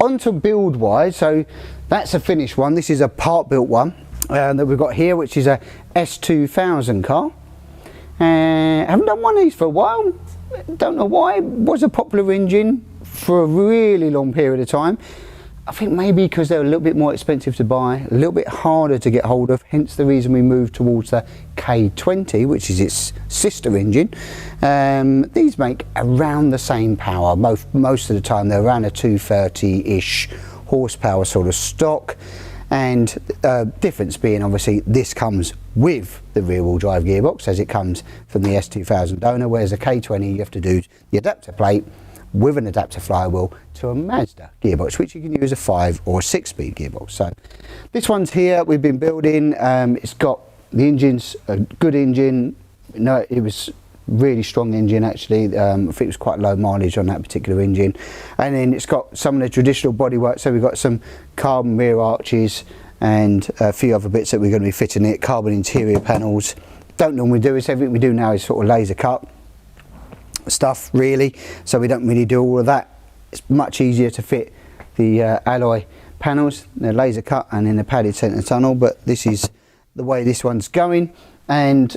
on to build wise, so that's a finished one. This is a part built one that we've got here, which is a S2000 car. Haven't done one of these for a while. Don't know why. It was a popular engine for a really long period of time. I think maybe because they're a little bit more expensive to buy, a little bit harder to get hold of, hence the reason we moved towards the K20, which is its sister engine. These make around the same power. Most of the time they're around a 230-ish horsepower sort of stock, and difference being obviously this comes with the rear wheel drive gearbox as it comes from the S2000 donor, whereas a K20 you have to do the adapter plate with an adapter flywheel to a Mazda gearbox, which you can use a 5 or a 6-speed gearbox. So this one's here, we've been building. It's got, the engine's a good engine. No, it was really strong engine actually. I think it was quite low mileage on that particular engine. And then it's got some of the traditional bodywork, so we've got some carbon rear arches and a few other bits that we're going to be fitting it, carbon interior panels. Don't normally do this, everything we do now is sort of laser cut stuff really, so we don't really do all of that. It's much easier to fit the alloy panels, they're laser cut and in the padded centre tunnel, but this is the way this one's going. And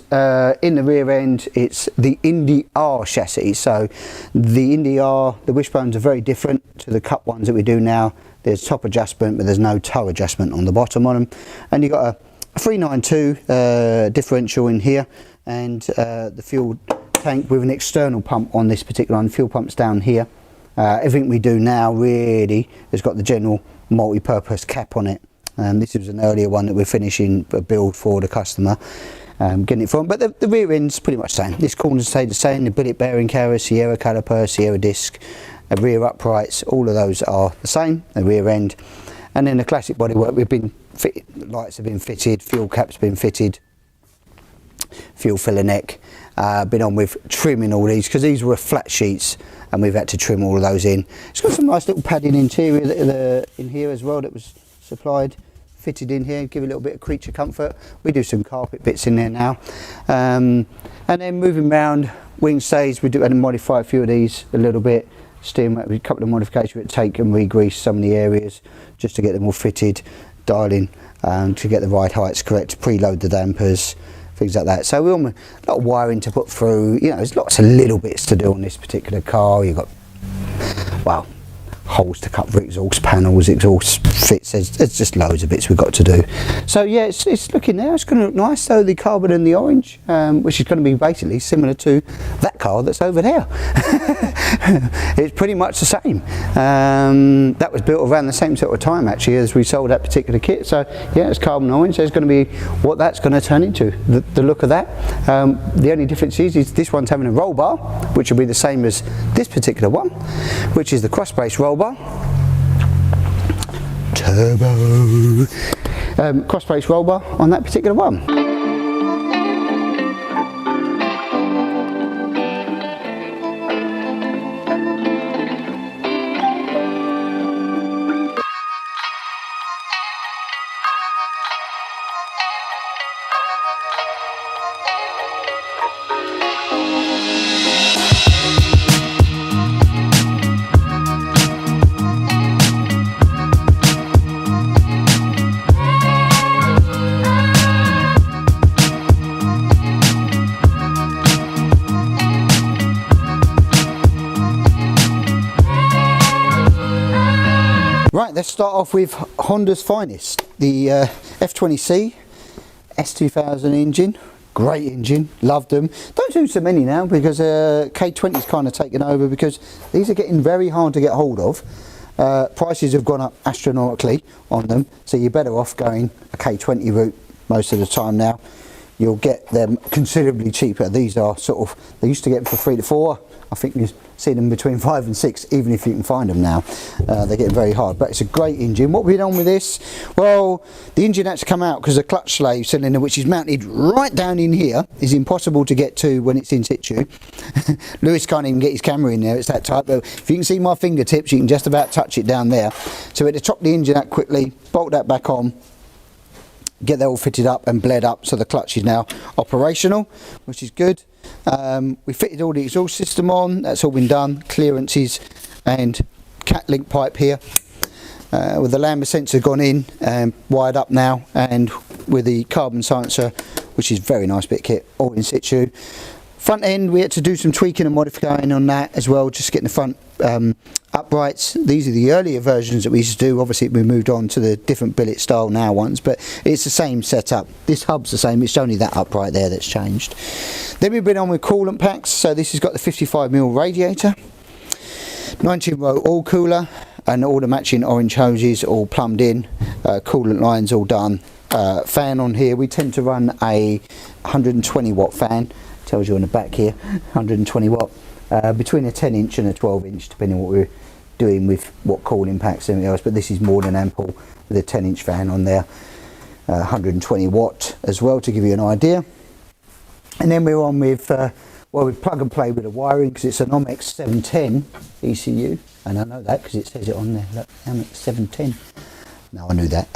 in the rear end it's the Indy R chassis, so the Indy R, the wishbones are very different to the cut ones that we do now. There's top adjustment but there's no toe adjustment on the bottom on them, and you've got a 392 differential in here, and the fuel tank with an external pump on this particular one. Fuel pump's down here. Everything we do now really has got the general multi-purpose cap on it. This was an earlier one that we're finishing a build for the customer, getting it from, but the rear end's pretty much the same. This corner's stayed the same, the billet bearing carrier, Sierra caliper, Sierra disc, rear uprights, all of those are the same, the rear end. And then the classic bodywork, we've been fitted, lights have been fitted, fuel cap's been fitted, fuel filler neck. Been on with trimming all these because these were flat sheets and we've had to trim all of those in. It's got some nice little padding interior in here as well that was supplied, fitted in here, give a little bit of creature comfort. We do some carpet bits in there now. And then moving around, wing stays, we do and modify a few of these a little bit. Steering with a couple of modifications, we take and re-grease some of the areas just to get them all fitted, dialing to get the right heights correct, preload the dampers, things like that. So we're on a lot of wiring to put through, you know, there's lots of little bits to do on this particular car. You've got, well, holes to cut for exhaust panels, exhaust fits, there's just loads of bits we've got to do. So yeah, it's looking now, it's going to look nice though, the carbon and the orange, which is going to be basically similar to that car that's over there. It's pretty much the same. That was built around the same sort of time actually as we sold that particular kit, so yeah, it's carbon orange. There's going to be what that's going to turn into, the look of that. The only difference is this one's having a roll bar, which will be the same as this particular one, which is the cross brace roll bar. Turbo cross brace roll bar on that particular one. Right, let's start off with Honda's finest, the F20C S2000 engine. Great engine, loved them. Don't do so many now because K20's kind of taken over because these are getting very hard to get hold of. Prices have gone up astronomically on them, so you're better off going a K20 route most of the time now. You'll get them considerably cheaper. These are sort of, they used to get them for 3 to 4. I think you see them between 5 and 6, even if you can find them now. They're getting very hard, but it's a great engine. What we've done with this, well, the engine had to come out because the clutch slave cylinder, which is mounted right down in here, is impossible to get to when it's in situ. Lewis can't even get his camera in there, it's that tight, but if you can see my fingertips, you can just about touch it down there. So we had to chop the engine out quickly, bolt that back on, get that all fitted up and bled up, so the clutch is now operational, which is good. We fitted all the exhaust system on, that's all been done, clearances and cat link pipe here. with the lambda sensor gone in and wired up now, and with the carbon silencer, which is very nice bit of kit, all in situ. Front end, we had to do some tweaking and modifying on that as well, just getting the front uprights. These are the earlier versions that we used to do. Obviously we moved on to the different billet style now ones, but it's the same setup. This hub's the same, it's only that upright there that's changed. Then we've been on with coolant packs. So this has got the 55mm radiator, 19-row oil cooler, and all the matching orange hoses all plumbed in, coolant lines all done. Fan on here, we tend to run a 120 watt fan, tells you on the back here, 120 watt, between a 10 inch and a 12 inch, depending on what we're doing with what cooling packs and everything else, but this is more than ample with a 10 inch fan on there, 120 watt as well, to give you an idea. And then we're on with, well, we plug and play with the wiring, because it's an MK 710 ECU, and I know that because it says it on there, look, MK 710. No, I knew that.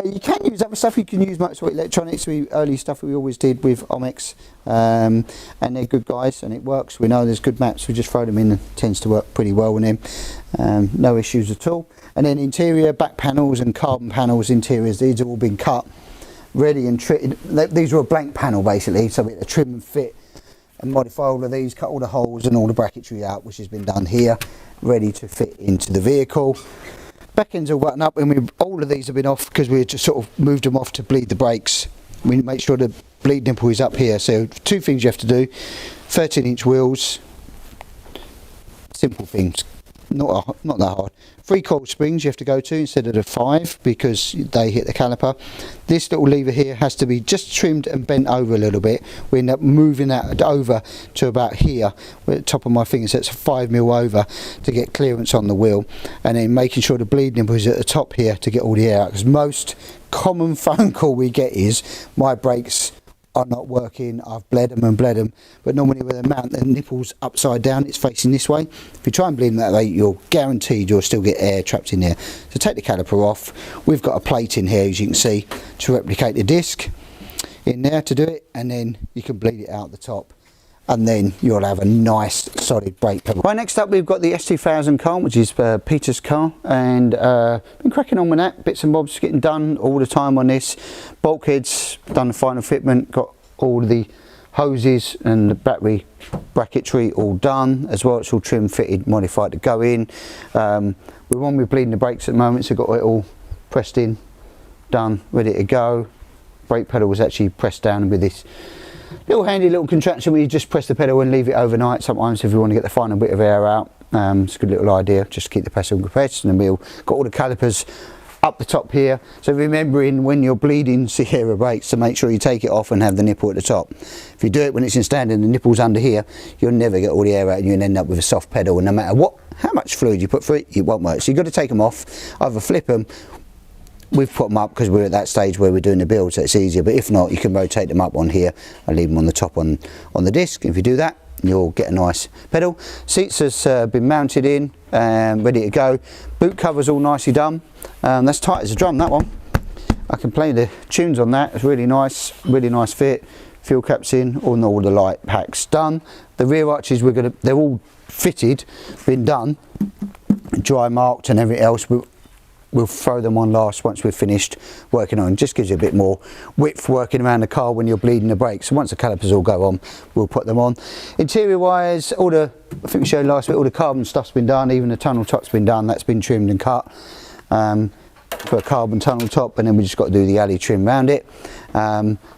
You can use other stuff. You can use motorsport electronics. Early stuff we always did with Omex, and they're good guys and it works. We know there's good maps, we just throw them in, and it tends to work pretty well with them. No issues at all. And then interior, back panels and carbon panels, interiors, these have all been cut, ready and trimmed. These were a blank panel basically, so we had to trim and fit and modify all of these, cut all the holes and all the bracketry out, which has been done here, ready to fit into the vehicle. Back ends all buttoned up, and all of these have been off because we just sort of moved them off to bleed the brakes. We make sure the bleed nipple is up here. So two things you have to do: 13-inch wheels, simple things, not that hard. 3 coil springs you have to go to instead of the 5, because they hit the caliper. This little lever here has to be just trimmed and bent over a little bit. We end up moving that over to about here, at the top of my finger, so it's 5mm over to get clearance on the wheel, and then making sure the bleed nipple is at the top here to get all the air out, because most common phone call we get is my brakes are not working, I've bled them, but normally with a mount the nipples upside down, it's facing this way. If you try and bleed them that way, you're guaranteed you'll still get air trapped in there. So take the caliper off. We've got a plate in here, as you can see, to replicate the disc in there to do it, and then you can bleed it out the top, and then you'll have a nice solid brake pedal. Right, next up we've got the S2000 car, which is Peter's car, and been cracking on with that. Bits and bobs getting done all the time on this. Bulkheads, done the final fitment, got all the hoses and the battery bracketry all done as well. It's all trim, fitted, modified to go in. We're on with bleeding the brakes at the moment, so got it all pressed in, done, ready to go. Brake pedal was actually pressed down with this little handy little contraption where you just press the pedal and leave it overnight. Sometimes if you want to get the final bit of air out, it's a good little idea, just keep the pedal compressed. And then we've got all the calipers up the top here, so remembering when you're bleeding Sierra brakes to make sure you take it off and have the nipple at the top. If you do it when it's in standing, the nipple's under here, you'll never get all the air out, and you'll end up with a soft pedal, and no matter how much fluid you put through it, it won't work. So you've got to take them off, either flip them. We've put them up because we're at that stage where we're doing the build, so it's easier, but if not, you can rotate them up on here and leave them on the top on the disc. If you do that, you'll get a nice pedal. Seats has been mounted in, ready to go. Boot cover's all nicely done. That's tight as a drum, that one. I can play the tunes on that. It's really nice fit. Fuel caps in, all the light packs done. The rear arches they're all fitted, been done, dry marked and everything else. We'll throw them on last once we've finished working on. Just gives you a bit more width working around the car when you're bleeding the brakes. So once the calipers all go on, we'll put them on. Interior wise, I think we showed last week, all the carbon stuff's been done, even the tunnel top's been done, that's been trimmed and cut for a carbon tunnel top, and then we just got to do the alley trim around it.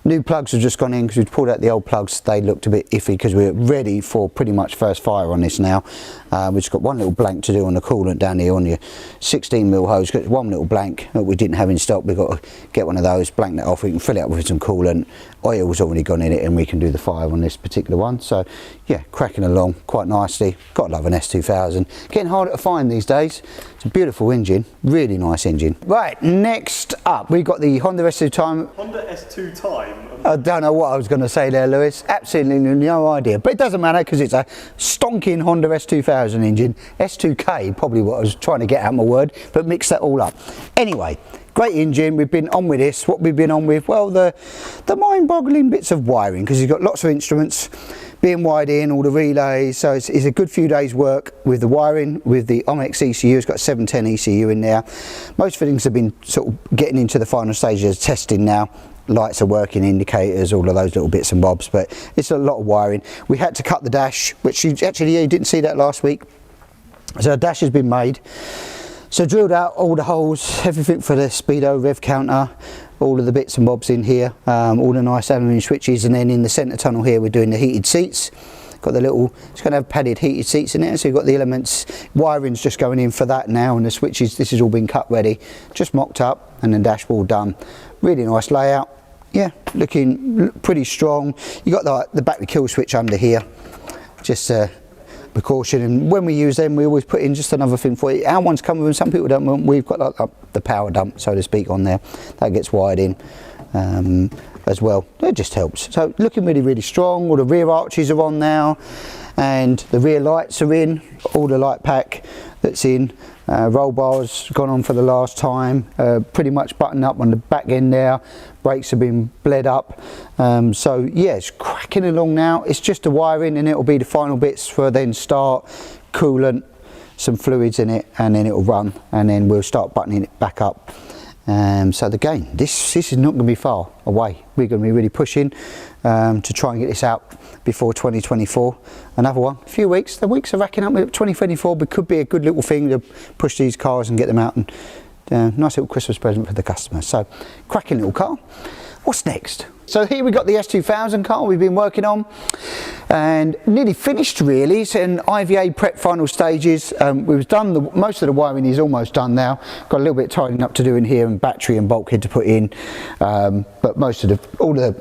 New plugs have just gone in because we pulled out the old plugs. They looked a bit iffy because we're ready for pretty much first fire on this now. We've just got one little blank to do on the coolant down here on your 16mm hose. Got one little blank that we didn't have in stock. We've got to get one of those, blank that off. We can fill it up with some coolant. Oil's already gone in it, and we can do the fire on this particular one. So yeah, cracking along quite nicely. Got to love an S2000. Getting harder to find these days. It's a beautiful engine, really nice engine. Right, next up we've got the Honda S2 Time. Honda S2 Time. I don't know what I was going to say there, Lewis. Absolutely no idea. But it doesn't matter because it's a stonking Honda S2000 engine. S2K, probably what I was trying to get out of my word, but mix that all up. Anyway, great engine. We've been on with this. What we've been on with, well, the mind-boggling bits of wiring, because you've got lots of instruments being wired in, all the relays, so it's a good few days work with the wiring, with the OMX ECU. It's got 710 ECU in there. Most things have been sort of getting into the final stages of testing now. Lights are working, indicators, all of those little bits and bobs, but it's a lot of wiring. We had to cut the dash, which you didn't see that last week. So the dash has been made. So drilled out all the holes, everything for the speedo, rev counter, all of the bits and bobs in here, all the nice aluminium switches, and then in the centre tunnel here we're doing the heated seats. Got the little, it's going to have padded heated seats in there, so you've got the elements, wiring's just going in for that now, and the switches, this has all been cut ready, just mocked up, and the dashboard done. Really nice layout. Yeah, looking pretty strong. You got the battery kill switch under here, just precaution, and when we use them we always put in just another thing for you. Our ones come with them, some people don't want. We've got like the power dump, so to speak, on there that gets wired in as well. It just helps. So looking really, really strong. All the rear arches are on now, and the rear lights are in, all the light pack that's in. Roll bars gone on for the last time, pretty much buttoned up on the back end there. Brakes have been bled up, so yeah, it's cracking along now. It's just the wiring, and it'll be the final bits for then start, coolant, some fluids in it, and then it'll run, and then we'll start buttoning it back up. So again, this is not going to be far away. We're going to be really pushing to try and get this out before 2024. Another one, a few weeks. The weeks are racking up. 2024 but could be a good little thing to push these cars and get them out, and nice little Christmas present for the customer. So cracking little car. What's next? So here we got the S2000 car we've been working on, and nearly finished really. It's in IVA prep final stages. We've done most of the wiring is almost done now. Got a little bit tidying up to do in here, and battery and bulkhead to put in, but most of all the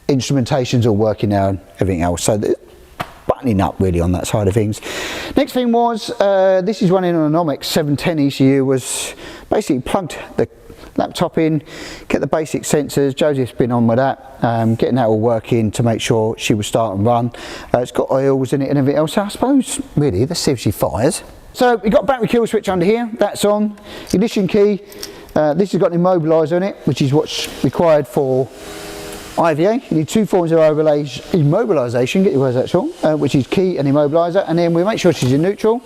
instrumentation's all working now and everything else. So buttoning up really on that side of things. Next thing was this is running on an OMX 710 ECU. Was basically plugged the laptop in, get the basic sensors. Joseph's been on with that, getting that all working to make sure she will start and run. It's got oils in it and everything else. So I suppose really let's see if she fires. So we've got battery kill switch under here, that's on. Ignition key, this has got an immobiliser in it, which is what's required for IVA. You need two forms of immobilisation, get your words out, Sean, which is key and immobiliser, and then we make sure she's in neutral.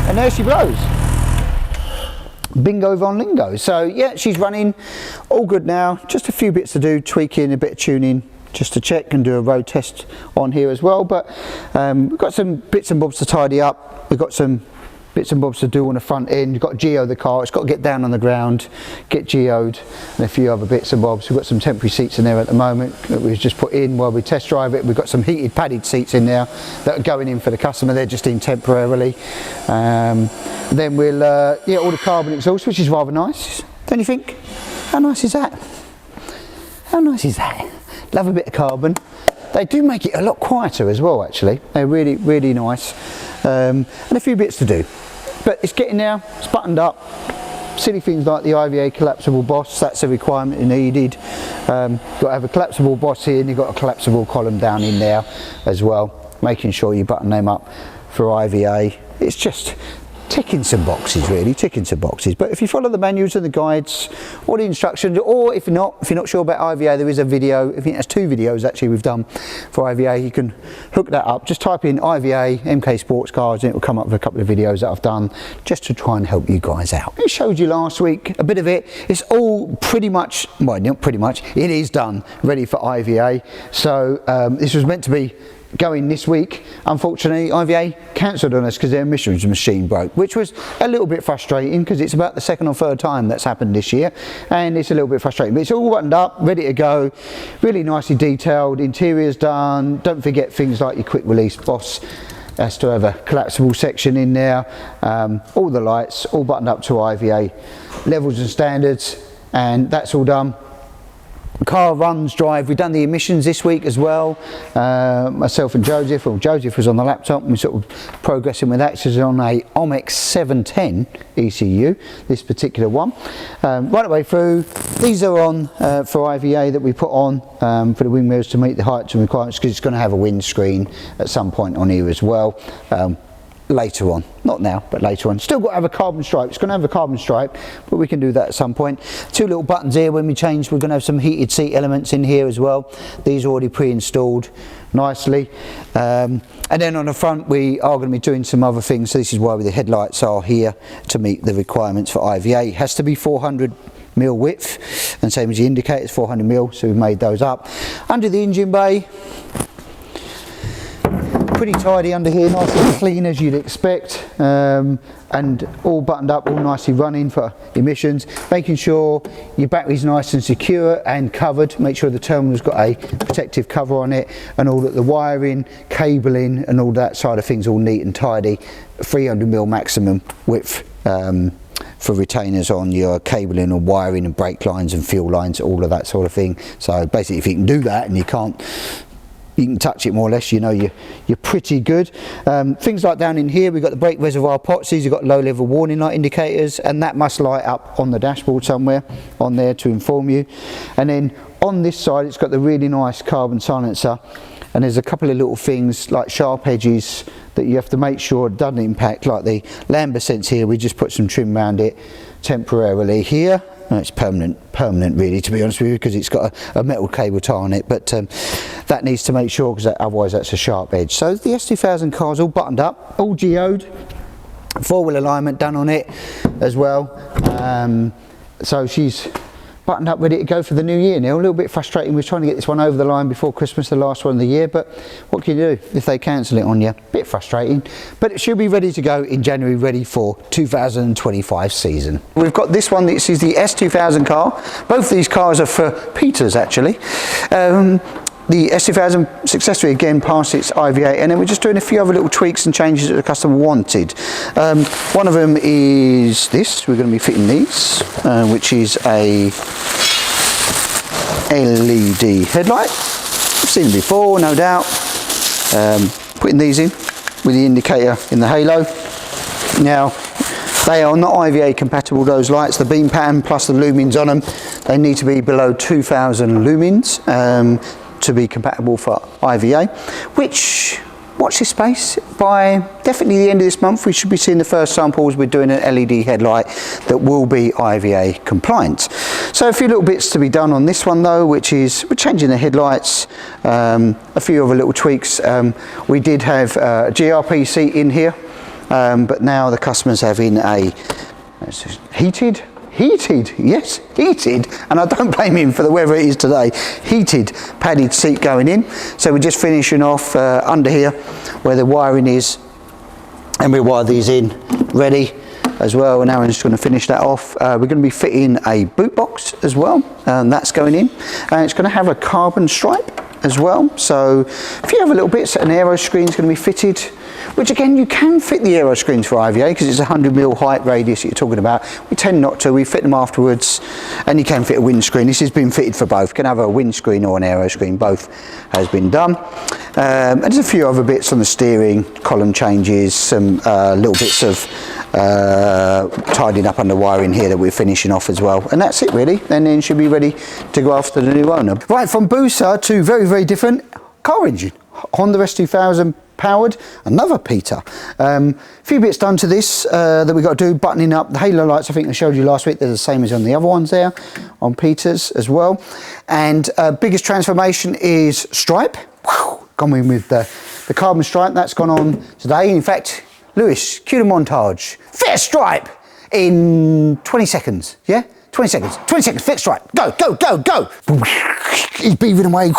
And there she blows. Bingo von Lingo. So yeah, she's running, all good now. Just a few bits to do, tweaking, a bit of tuning, just to check and do a road test on here as well. But we've got some bits and bobs to tidy up. We've got some bits and bobs to do on the front end. You've got to geo the car, it's got to get down on the ground, get geoed, and a few other bits and bobs. We've got some temporary seats in there at the moment that we've just put in while we test drive it. We've got some heated padded seats in there that are going in for the customer. They're just in temporarily. Then we'll yeah, all the carbon exhaust, which is rather nice, don't you think? How nice is that? How nice is that? Love a bit of carbon. They do make it a lot quieter as well, actually. They're really, really nice. And a few bits to do. But it's getting there, it's buttoned up. Silly things like the IVA collapsible boss, that's a requirement needed. You've got to have a collapsible boss here, and you've got a collapsible column down in there as well. Making sure you button them up for IVA. It's just ticking some boxes, really, ticking some boxes. But if you follow the manuals and the guides, or the instructions, or if you're not sure about IVA, there is a video. I think there's two videos actually we've done for IVA. You can hook that up. Just type in IVA MK Sportscars, and it will come up with a couple of videos that I've done just to try and help you guys out. I showed you last week a bit of it. It's all pretty much, well, not pretty much, it is done, ready for IVA. So this was meant to be going this week. Unfortunately, IVA cancelled on us because their emissions machine broke, which was a little bit frustrating because it's about the second or third time that's happened this year, and it's a little bit frustrating. But it's all buttoned up, ready to go, really nicely detailed, interior's done. Don't forget things like your quick release boss has to have a collapsible section in there, all the lights, all buttoned up to IVA levels and standards, and that's all done. car runs, drive. We've done the emissions this week as well. Myself and Joseph, well, Joseph was on the laptop and we're sort of progressing with that. So it's on a OMX 710 ECU, this particular one. Right away through, these are on for IVA that we put on for the wing mirrors to meet the heights and requirements, because it's going to have a windscreen at some point on here as well. Later on, not now, but later on. Still got to have a carbon stripe. It's going to have a carbon stripe, but we can do that at some point. Two little buttons here. When we change, we're going to have some heated seat elements in here as well. These are already pre-installed nicely. And then on the front, we are going to be doing some other things. So this is why the headlights are here to meet the requirements for IVA. It has to be 400mm width, and same as the indicators, 400mm. So we've made those up. Under the engine bay, pretty tidy under here, nice and clean as you'd expect, and all buttoned up, all nicely running for emissions. Making sure your battery's nice and secure and covered. Make sure the terminal's got a protective cover on it, and all the wiring, cabling and all that side of things all neat and tidy. 300mm maximum width for retainers on your cabling and wiring and brake lines and fuel lines, all of that sort of thing. So basically, if you can do that and you can touch it more or less, you know you're pretty good. Things like down in here, we've got the brake reservoir pots. These have got low level warning light indicators, and that must light up on the dashboard somewhere on there to inform you. And then on this side, it's got the really nice carbon silencer, and there's a couple of little things like sharp edges that you have to make sure it doesn't impact, like the lambda sense here. We just put some trim around it temporarily here. No, it's permanent really, to be honest with you, because it's got a metal cable tie on it, but that needs to make sure, because otherwise that's a sharp edge. So the S2000 car's all buttoned up, all geoed, four-wheel alignment done on it as well. So she's buttoned up, ready to go for the new year now. A little bit frustrating, we're trying to get this one over the line before Christmas, the last one of the year, but what can you do if they cancel it on you? Bit frustrating, but it should be ready to go in January, ready for 2025 season. We've got this one, this is the S2000 car. Both of these cars are for Peters actually. The S2000 successfully again passed its IVA, and then we're just doing a few other little tweaks and changes that the customer wanted. One of them is this. We're going to be fitting these, which is a LED headlight. I've seen them before, no doubt. Putting these in with the indicator in the halo. Now, they are not IVA compatible, those lights. The beam pattern plus the lumens on them, they need to be below 2000 lumens to be compatible for IVA, which, watch this space, by definitely the end of this month we should be seeing the first samples. We're doing an LED headlight that will be IVA compliant. So a few little bits to be done on this one though, which is we're changing the headlights, a few other little tweaks. We did have a GRP seat in here, but now the customer's having a heated, yes, heated, and I don't blame him for the weather it is today, heated padded seat going in. So we're just finishing off under here where the wiring is, and we wire these in ready as well, and Aaron's going to finish that off. We're going to be fitting a boot box as well, and that's going in, and it's going to have a carbon stripe as well. So a few other little bits, an aero screen is going to be fitted, which again you can fit the aero screens for IVA because it's a 100mm height radius that you're talking about. We tend not to, we fit them afterwards, and you can fit a windscreen. This has been fitted for both, you can have a windscreen or an aero screen, both has been done. And there's a few other bits on the steering, column changes, some little bits of tidying up under wiring here that we're finishing off as well, and that's it really, and then should be ready to go after the new owner. Right, from Busa to very different car engine, Honda S2000 powered, another Peter. Few bits done to this that we've got to do, buttoning up the halo lights. I think I showed you last week, they're the same as on the other ones there on Peter's as well. And biggest transformation is stripe. Gone in with the carbon stripe, that's gone on today. In fact, Lewis, cue the montage. Fit a stripe in 20 seconds, yeah? 20 seconds, 20 seconds, fit stripe. Go, go, go, go. He's beaving away.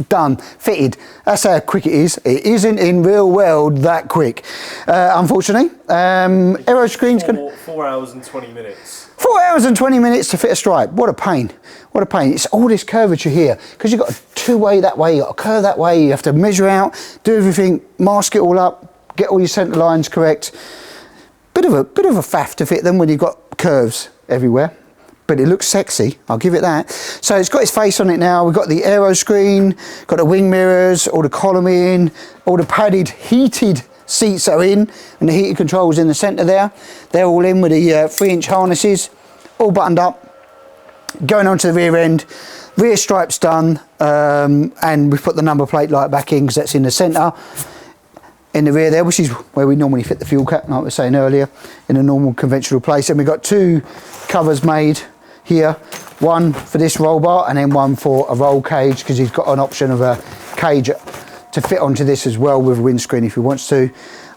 Done, fitted. That's how quick it is. It isn't in real world that quick, unfortunately. Aero screen's gonna 4 hours and 20 minutes. 4 hours and 20 minutes to fit a stripe. What a pain. What a pain. It's all this curvature here because you've got a two-way that way, you've got a curve that way, you have to measure out, do everything, mask it all up, get all your centre lines correct. Bit of a faff to fit them when you've got curves everywhere. but it looks sexy, I'll give it that. So it's got its face on it now. We've got the aero screen, got the wing mirrors, all the column in, all the padded heated seats are in, and the heated controls in the centre there. They're all in with the 3-inch harnesses, all buttoned up. Going on to the rear end, rear stripes done, and we've put the number plate light back in because that's in the centre. In the rear there, which is where we normally fit the fuel cap, like I was saying earlier, in a normal conventional place. And we've got 2 covers made here, one for this roll bar and then one for a roll cage, because he's got an option of a cage to fit onto this as well with a windscreen if he wants to.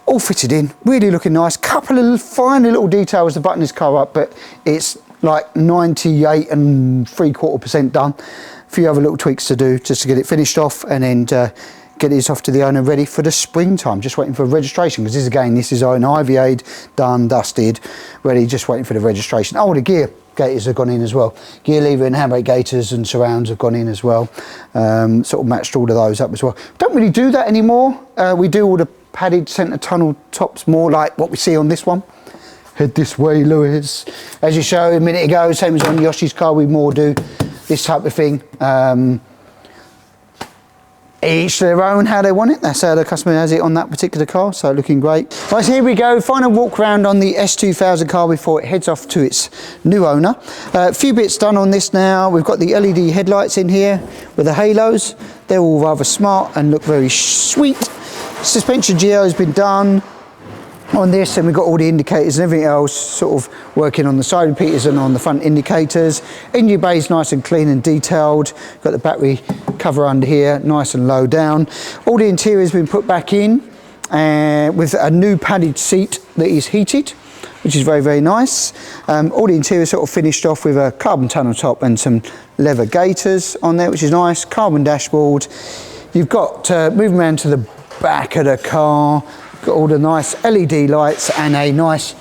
All fitted in, really looking nice. Couple of fine little details to button this car up, but it's like 98.75% done. A few other little tweaks to do just to get it finished off, and then get this off to the owner ready for the springtime. Just waiting for registration, because this is an IVA'd, done, dusted, ready, just waiting for the registration. Oh, the gear gaiters have gone in as well. Gear lever and handbrake gaiters and surrounds have gone in as well. Sort of matched all of those up as well. Don't really do that anymore. We do all the padded centre tunnel tops more like what we see on this one. Head this way, Lewis. As you showed a minute ago, same as on Yoshi's car, we more do this type of thing. Each to their own, how they want it. That's how the customer has it on that particular car, so looking great. Right, so here we go, final walk around on the S2000 car before it heads off to its new owner. A few bits done on this now. We've got the LED headlights in here with the halos. They're all rather smart and look very sweet. Suspension geo has been done on this, and we've got all the indicators and everything else sort of working on the side repeaters and on the front indicators. Engine bay is nice and clean and detailed. Got the battery cover under here, nice and low down. All the interior has been put back in with a new padded seat that is heated, which is very, very nice. All the interior sort of finished off with a carbon tunnel top and some leather gaiters on there, which is nice. Carbon dashboard. You've got, moving around to the back of the car, got all the nice LED lights and a nice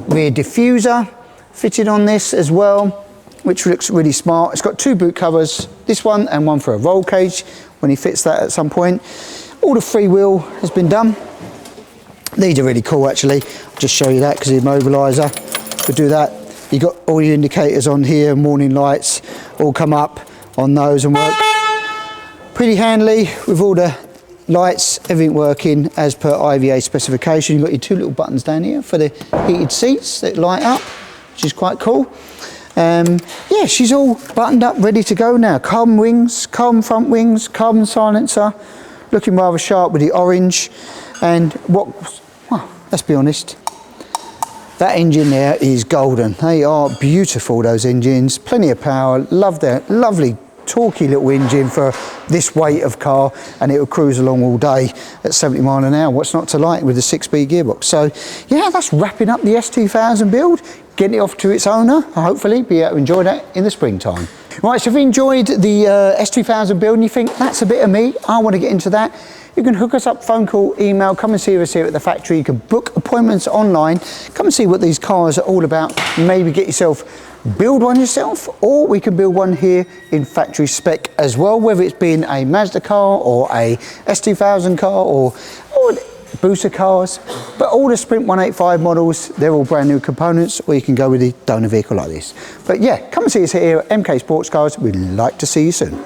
rear diffuser fitted on this as well, which looks really smart. It's got 2 boot covers, this one and one for a roll cage when he fits that at some point. All the freewheel has been done. These are really cool actually. I'll just show you that because the immobiliser could do that. You got all your indicators on here, morning lights all come up on those and work pretty handy with all the lights, everything working as per IVA specification. You've got your 2 little buttons down here for the heated seats that light up, which is quite cool. Yeah, she's all buttoned up, ready to go now. Carbon wings, carbon front wings, carbon silencer, looking rather sharp with the orange. And well, let's be honest, that engine there is golden. They are beautiful, those engines, plenty of power, love their lovely torquey little engine for this weight of car, and it will cruise along all day at 70 miles an hour. What's not to like with a 6-speed gearbox? So yeah, that's wrapping up the S2000 build, getting it off to its owner. Hopefully be able to enjoy that in the springtime. Right, so if you enjoyed the S2000 build and you think that's a bit of me, I want to get into that, you can hook us up, phone call, email, come and see us here at the factory. You can book appointments online, come and see what these cars are all about, maybe get yourself, build one yourself, or we can build one here in factory spec as well, whether it's been a Mazda car or a S2000 car or booster cars, but all the Sprint 185 models, they're all brand new components, or you can go with the donor vehicle like this. But yeah, come and see us here at MK Sportscars. We'd like to see you soon.